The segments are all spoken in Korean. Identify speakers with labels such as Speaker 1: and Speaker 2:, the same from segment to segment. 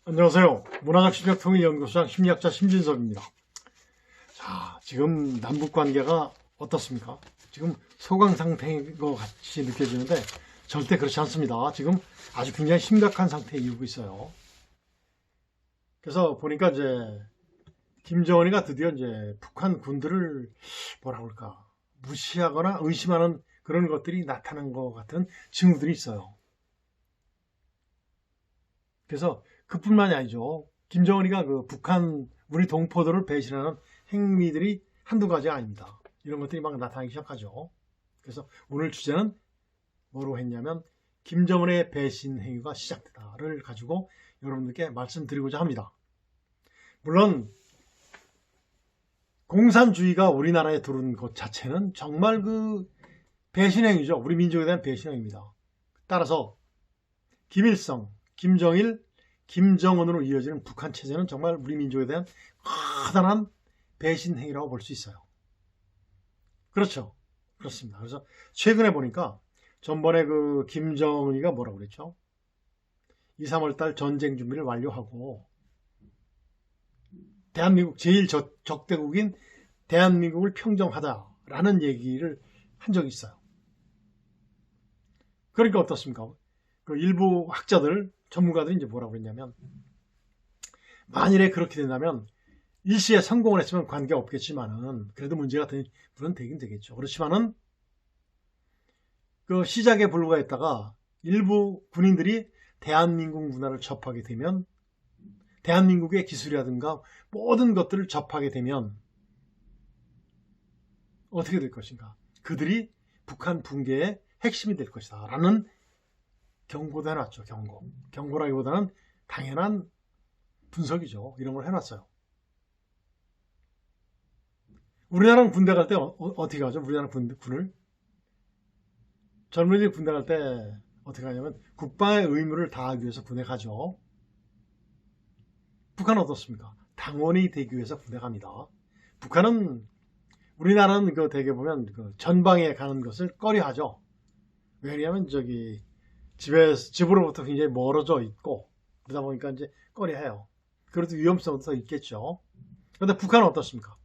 Speaker 1: 안녕하세요. 문화적 심리학통일연구소장 심리학자 심진섭입니다. 자, 지금 남북관계가 어떻습니까? 지금 소강 상태인 것 같이 느껴지는데 절대 그렇지 않습니다. 지금 아주 굉장히 심각한 상태에 이르고 있어요. 그래서 보니까 이제 김정은이가 드디어 이제 북한 군들을 뭐라 그럴까 무시하거나 의심하는 그런 것들이 나타난 것 같은 징후들이 있어요. 그래서 그뿐만이 아니죠. 김정은이가 그 북한 우리 동포들을 배신하는 행위들이 한두 가지가 아닙니다. 이런 것들이 막 나타나기 시작하죠. 그래서 오늘 주제는 뭐로 했냐면 김정은의 배신 행위가 시작되다를 가지고 여러분들께 말씀드리고자 합니다. 물론 공산주의가 우리나라에 들어온 것 자체는 정말 그 배신 행위죠. 우리 민족에 대한 배신 행위입니다. 따라서 김일성, 김정일, 김정은으로 이어지는 북한 체제는 정말 우리 민족에 대한 커다란 배신 행위라고 볼 수 있어요. 그렇죠. 그렇습니다. 그래서 최근에 보니까 전번에 그 김정은이가 뭐라고 그랬죠? 2, 3월 달 전쟁 준비를 완료하고 대한민국 제일 적대국인 대한민국을 평정하다라는 얘기를 한 적이 있어요. 그러니까 어떻습니까? 그 일부 학자들, 전문가들이 이제 뭐라고 했냐면 만일에 그렇게 된다면 일시에 성공을 했으면 관계없겠지만은 그래도 문제가 물론 되긴 되겠죠. 그렇지만은 그 시작에 불과했다가 일부 군인들이 대한민국 문화를 접하게 되면 대한민국의 기술이라든가 모든 것들을 접하게 되면 어떻게 될 것인가? 그들이 북한 붕괴의 핵심이 될 것이다 라는 경고도 해놨죠. 경고라기보다는 당연한 분석이죠. 이런 걸 해놨어요. 우리나라는 군대 갈 때 어떻게 가죠? 우리나라 군을 젊은이들이 군대 갈 때 어떻게 하냐면 국방의 의무를 다하기 위해서 군에 가죠. 북한은 어떻습니까? 당원이 되기 위해서 군에 갑니다. 북한은 우리나라는 그 대개 보면 그 전방에 가는 것을 꺼려하죠. 왜냐하면 집으로부터 굉장히 멀어져 있고 그러다 보니까 이제 꺼려해요. 그래도 위험성도 더 있겠죠. 그런데 북한은 어떻습니까?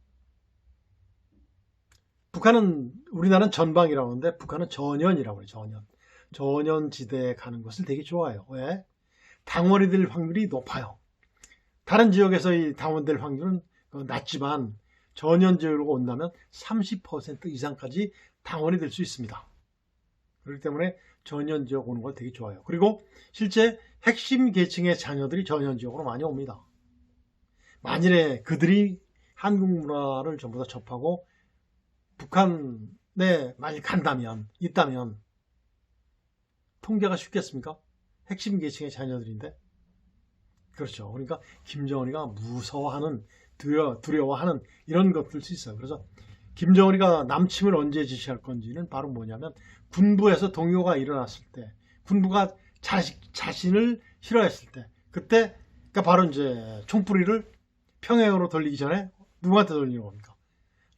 Speaker 1: 우리나라는 전방이라고 하는데 북한은 전연이라고 해요. 전연지대에 가는 것을 되게 좋아해요. 왜? 당원이 될 확률이 높아요. 다른 지역에서 이 당원 될 확률은 낮지만 전연 지역으로 온다면 30% 이상까지 당원이 될 수 있습니다. 그렇기 때문에 전연 지역 오는 걸 되게 좋아해요. 그리고 실제 핵심 계층의 자녀들이 전연 지역으로 많이 옵니다. 만일에 그들이 한국 문화를 전부 다 접하고 북한에 만약 있다면 통제가 쉽겠습니까? 핵심 계층의 자녀들인데. 그렇죠. 그러니까 김정은이가 무서워하는 두려워하는 이런 것들 수 있어요. 그래서 김정은이가 남침을 언제 지시할 건지는 바로 뭐냐면 군부에서 동요가 일어났을 때, 군부가 자신을 싫어했을 때, 그때 그러니까 바로 이제 총뿌리를 평양으로 돌리기 전에 누구한테 돌리는 겁니까?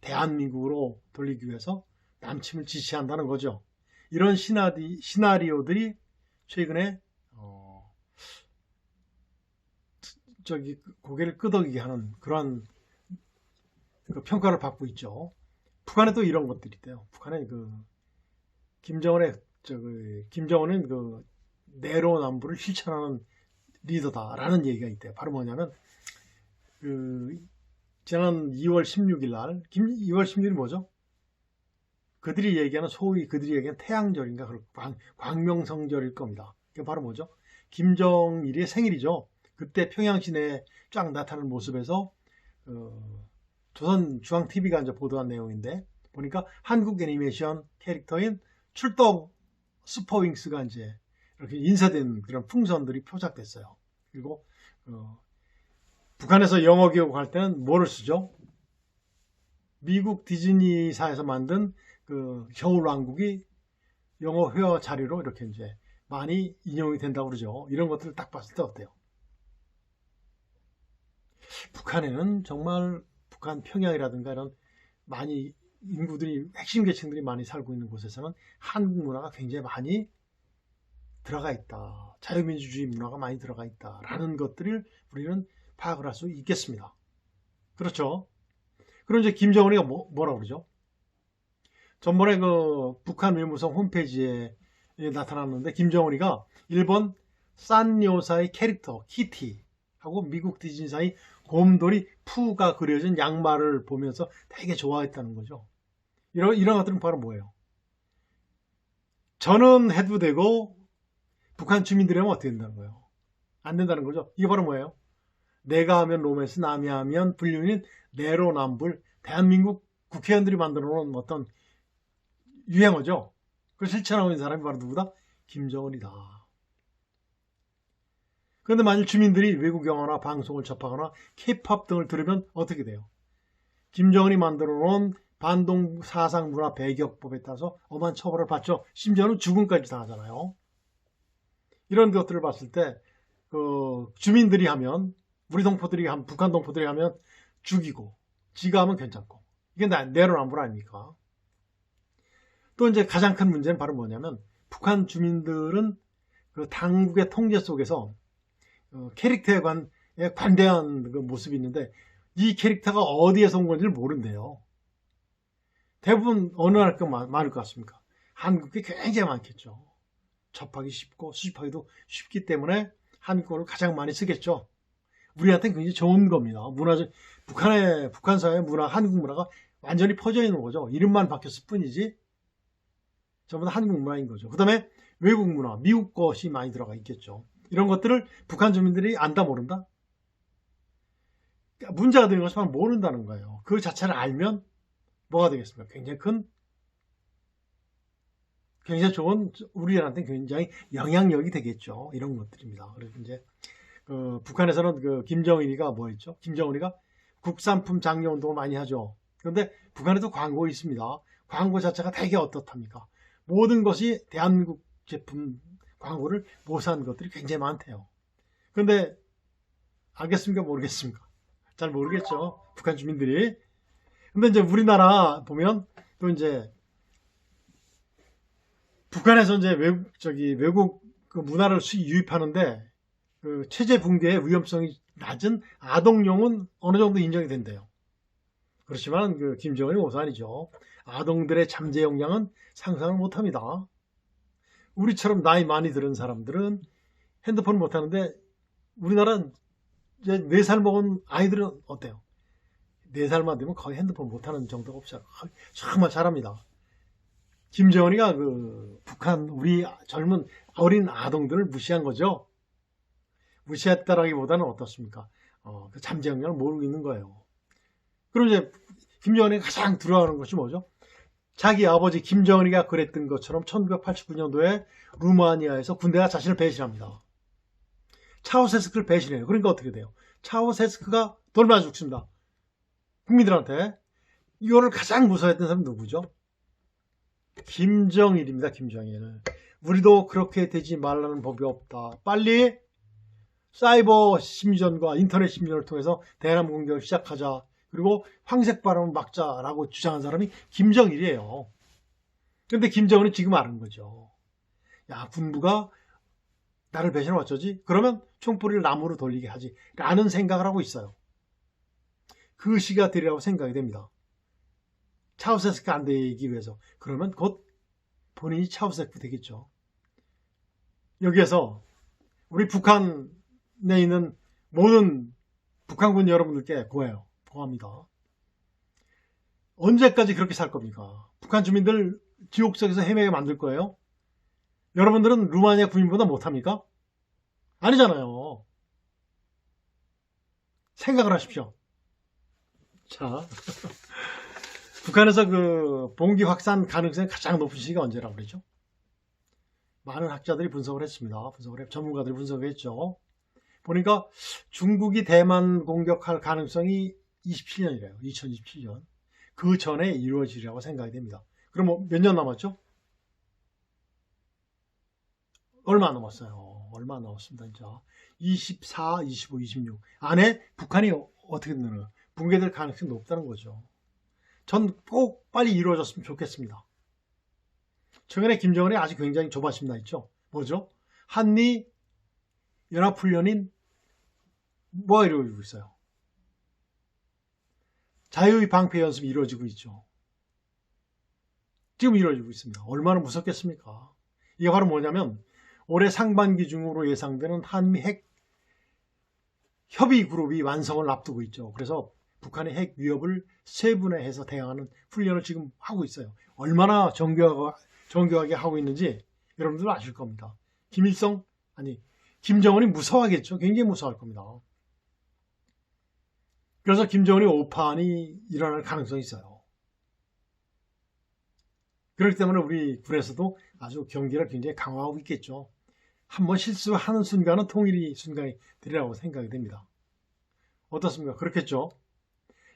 Speaker 1: 대한민국으로 돌리기 위해서 남침을 지시한다는 거죠. 이런 시나리오들이 최근에 고개를 끄덕이게 하는 그러한 평가를 받고 있죠. 북한에 또 이런 것들이 있대요. 북한에 김정은은 내로남불을 실천하는 리더다라는 얘기가 있대요. 바로 뭐냐면 지난 2월 16일 날 2월 16일이 뭐죠? 소위 그들이 얘기하는 태양절인가 광명성절일 겁니다. 그게 바로 뭐죠? 김정일의 생일이죠. 그때 평양 시내에 쫙 나타나는 모습에서 조선중앙TV가 이제 보도한 내용인데 보니까 한국 애니메이션 캐릭터인 출동 슈퍼윙스가 이제 이렇게 인쇄된 그런 풍선들이 표작됐어요. 그리고 북한에서 영어 교육할 때는 뭐를 쓰죠? 미국 디즈니사에서 만든 그 겨울왕국이 영어 회화 자료로 이렇게 이제 많이 인용이 된다고 그러죠. 이런 것들을 딱 봤을 때 어때요? 북한에는 정말 북한 평양이라든가 이런 많이 인구들이 핵심 계층들이 많이 살고 있는 곳에서는 한국 문화가 굉장히 많이 들어가 있다. 자유민주주의 문화가 많이 들어가 있다라는 것들을 우리는 파악을 할 수 있겠습니다. 그렇죠? 그럼 이제 김정은이가 뭐라고 그러죠? 전번에 그 북한 외무성 홈페이지에 나타났는데 김정은이가 일본 산요사의 캐릭터 키티하고 미국 디즈니사의 곰돌이 푸가 그려진 양말을 보면서 되게 좋아했다는 거죠. 이런 것들은 바로 뭐예요? 저는 해도 되고 북한 주민들이 하면 어떻게 된다는 거예요? 안 된다는 거죠. 이게 바로 뭐예요? 내가 하면 로맨스, 남이 하면 불륜인 내로남불, 대한민국 국회의원들이 만들어 놓은 어떤 유행어죠. 그걸 실천하고 있는 사람이 바로 누구다? 김정은이다. 그런데 만일 주민들이 외국 영화나 방송을 접하거나 K-POP 등을 들으면 어떻게 돼요? 김정은이 만들어 놓은 반동 사상 문화 배격법에 따라서 엄한 처벌을 받죠. 심지어는 죽음까지 당하잖아요. 이런 것들을 봤을 때 주민들이 하면, 우리 동포들이 하면, 북한 동포들이 하면 죽이고, 지가 하면 괜찮고, 이게 내로남불 아닙니까? 또 이제 가장 큰 문제는 바로 뭐냐면, 북한 주민들은 그 당국의 통제 속에서 캐릭터에 관대한 그 모습이 있는데, 이 캐릭터가 어디에서 온 건지를 모른대요. 대부분 어느 나라가 많을 것 같습니까? 한국이 굉장히 많겠죠. 접하기 쉽고 수집하기도 쉽기 때문에 한국어를 가장 많이 쓰겠죠. 우리한테는 굉장히 좋은 겁니다. 북한 사회의 문화, 한국 문화가 완전히 퍼져 있는 거죠. 이름만 바뀌었을 뿐이지 전부 다 한국 문화인 거죠. 그 다음에 외국 문화, 미국 것이 많이 들어가 있겠죠. 이런 것들을 북한 주민들이 안다 모른다? 문제가 되는 것은 바로 모른다는 거예요. 그 자체를 알면 뭐가 되겠습니까? 굉장히 좋은, 우리한테 굉장히 영향력이 되겠죠. 이런 것들입니다. 그래서 이제 북한에서는 김정은이가 뭐였죠? 김정은이가 국산품 장려 운동을 많이 하죠. 그런데 북한에도 광고 있습니다. 광고 자체가 되게 어떻답니까? 모든 것이 대한민국 제품 광고를 모사한 것들이 굉장히 많대요. 그런데 알겠습니까? 모르겠습니까? 잘 모르겠죠. 북한 주민들이. 근데 이제 우리나라 보면 또 이제 북한에서 이제 외국 그 문화를 유입하는데 그 체제 붕괴의 위험성이 낮은 아동용은 어느 정도 인정이 된대요. 그렇지만 김정은이 오산이죠. 아동들의 잠재 역량은 상상을 못합니다. 우리처럼 나이 많이 들은 사람들은 핸드폰을 못하는데 우리나라는 이제 4살 먹은 아이들은 어때요? 4살만 되면 거의 핸드폰 못하는 정도가 없어요. 정말 잘합니다. 김정은이가 북한 우리 젊은 어린 아동들을 무시한 거죠. 무시했다라기보다는 어떻습니까? 그 잠재 역량을 모르고 있는 거예요. 그럼 이제 김정은이가 가장 두려워하는 것이 뭐죠? 자기 아버지 김정은이가 그랬던 것처럼 1989년도에 루마니아에서 군대가 자신을 배신합니다. 차우세스크를 배신해요. 그러니까 어떻게 돼요? 차우세스크가 돌 맞아 죽습니다. 국민들한테. 이거를 가장 무서워했던 사람은 누구죠? 김정일입니다. 김정일. 우리도 그렇게 되지 말라는 법이 없다. 빨리 사이버 심리전과 인터넷 심리전을 통해서 대남 공격을 시작하자. 그리고 황색 바람을 막자라고 주장한 사람이 김정일이에요. 그런데 김정은이 지금 아는 거죠. 야, 군부가 나를 배신하면 어쩌지? 그러면 총뿌리를 나무로 돌리게 하지. 라는 생각을 하고 있어요. 그 시가 되리라고 생각이 됩니다. 차우세스크 안 되기 위해서. 그러면 곧 본인이 차우세스크 되겠죠. 여기에서 우리 북한에 있는 모든 북한군 여러분들께 고합니다. 언제까지 그렇게 살 겁니까? 북한 주민들 지옥 속에서 헤매게 만들 거예요? 여러분들은 루마니아 군인보다 못합니까? 아니잖아요. 생각을 하십시오. 자, 북한에서 봉기 확산 가능성이 가장 높은 시기가 언제라고 그러죠? 많은 학자들이 분석을 했습니다. 전문가들이 분석을 했죠. 보니까 중국이 대만 공격할 가능성이 27년이래요. 2027년. 그 전에 이루어지리라고 생각이 됩니다. 그럼 몇 년 남았죠? 얼마 안 남았어요. 얼마 안 남았습니다. 진짜. 24, 25, 26 안에 북한이 어떻게 되나 붕괴될 가능성이 높다는 거죠. 전 꼭 빨리 이루어졌으면 좋겠습니다. 최근에 김정은이 아주 굉장히 조바심 나 있죠. 뭐죠? 한미 연합훈련인 뭐가 이루어지고 있어요? 자유의 방패 연습이 이루어지고 있죠. 지금 이루어지고 있습니다. 얼마나 무섭겠습니까? 이게 바로 뭐냐면 올해 상반기 중으로 예상되는 한미 핵 협의 그룹이 완성을 앞두고 있죠. 그래서 북한의 핵 위협을 세분화해서 대응하는 훈련을 지금 하고 있어요. 얼마나 정교하게 하고 있는지 여러분들 아실 겁니다. 김정은이 무서워하겠죠. 굉장히 무서워할 겁니다. 그래서 김정은이 오판이 일어날 가능성이 있어요. 그렇기 때문에 우리 군에서도 아주 경계를 굉장히 강화하고 있겠죠. 한번 실수하는 순간은 통일이 순간이 되리라고 생각이 됩니다. 어떻습니까? 그렇겠죠?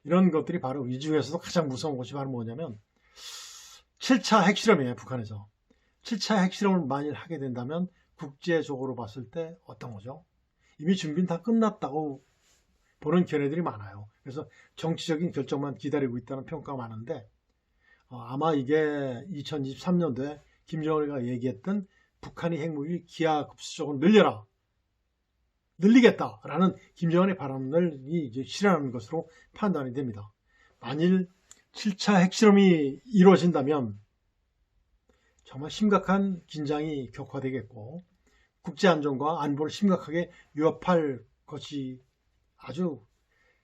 Speaker 1: 이런 것들이 바로 이 중에서도 가장 무서운 것이 바로 뭐냐면 7차 핵실험이에요. 북한에서. 7차 핵실험을 만일 하게 된다면 국제적으로 봤을 때 어떤 거죠? 이미 준비는 다 끝났다고 보는 견해들이 많아요. 그래서 정치적인 결정만 기다리고 있다는 평가가 많은데 아마 이게 2023년도에 김정은이가 얘기했던 북한이 핵무기 기하급수적으로 늘리겠다라는 김정은의 발언을 이제 실현하는 것으로 판단이 됩니다. 만일 7차 핵실험이 이루어진다면 정말 심각한 긴장이 격화되겠고 국제안전과 안보를 심각하게 위협할 것이 아주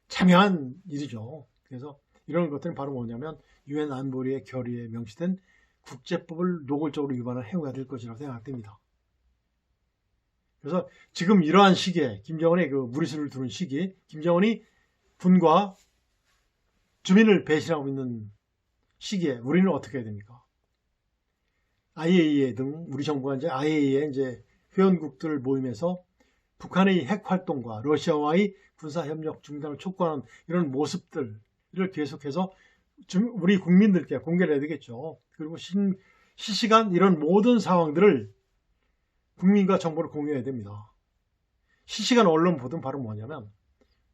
Speaker 1: 참여한 일이죠. 그래서 이런 것들은 바로 뭐냐면 유엔 안보리의 결의에 명시된 국제법을 노골적으로 위반한 행위가 될 것이라고 생각됩니다. 그래서 지금 이러한 시기에 김정은의 그 무리수를 두는 시기에 김정은이 군과 주민을 배신하고 있는 시기에 우리는 어떻게 해야 됩니까? IAEA 등 우리 정부가 이제 IAEA 이제 회원국들 모임에서 북한의 핵 활동과 러시아와의 군사 협력 중단을 촉구하는 이런 모습들을 계속해서 우리 국민들께 공개를 해야 되겠죠. 그리고 실시간 이런 모든 상황들을 국민과 정보를 공유해야 됩니다. 실시간 언론 보든 바로 뭐냐면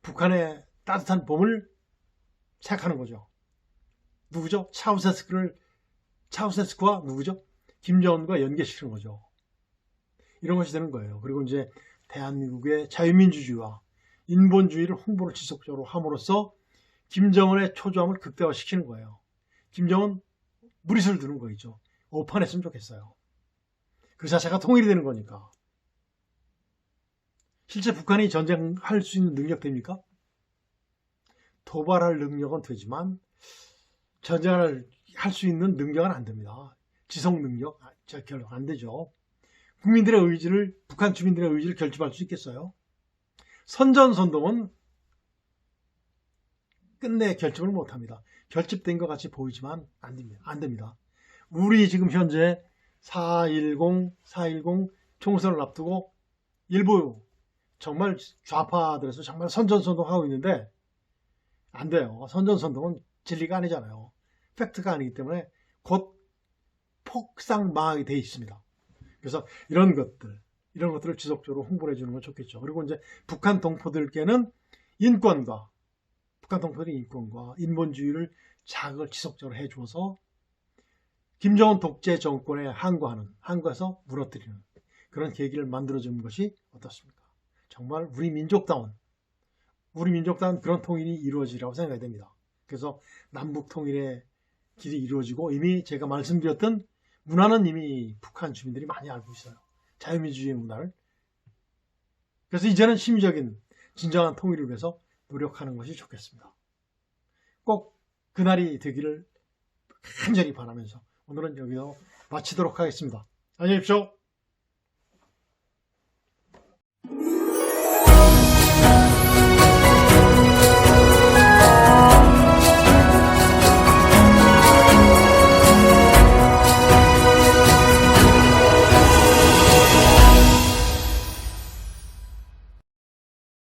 Speaker 1: 북한의 따뜻한 봄을 생각하는 거죠. 누구죠? 차우세스크와 누구죠? 김정은과 연계시키는 거죠. 이런 것이 되는 거예요. 그리고 이제 대한민국의 자유민주주의와 인본주의를 홍보를 지속적으로 함으로써 김정은의 초조함을 극대화시키는 거예요. 김정은 무리수를 두는 거죠. 오판했으면 좋겠어요. 그 자체가 통일이 되는 거니까. 실제 북한이 전쟁할 수 있는 능력 됩니까? 도발할 능력은 되지만 전쟁을 할 수 있는 능력은 안 됩니다. 지속 능력 결국 안 되죠. 북한 주민들의 의지를 결집할 수 있겠어요? 선전선동은 끝내 결집을 못합니다. 결집된 것 같이 보이지만 안 됩니다. 우리 지금 현재 4.10 총선을 앞두고 일부 정말 좌파들에서 정말 선전선동하고 있는데 안 돼요. 선전선동은 진리가 아니잖아요. 팩트가 아니기 때문에 곧 폭삭 망하게 돼 있습니다. 그래서 이런 것들을 지속적으로 홍보를 해주는 건 좋겠죠. 그리고 이제 북한 동포들께는 북한 동포들의 인권과 인본주의를 자극을 지속적으로 해줘서 김정은 독재 정권에 항거해서 무너뜨리는 그런 계기를 만들어주는 것이 어떻습니까? 정말 우리 민족다운 그런 통일이 이루어지라고 생각이 됩니다. 그래서 남북 통일의 길이 이루어지고 이미 제가 말씀드렸던 문화는 이미 북한 주민들이 많이 알고 있어요. 자유민주주의 문화를. 그래서 이제는 심리적인 진정한 통일을 위해서 노력하는 것이 좋겠습니다. 꼭 그날이 되기를 간절히 바라면서 오늘은 여기서 마치도록 하겠습니다. 안녕히 계십시오.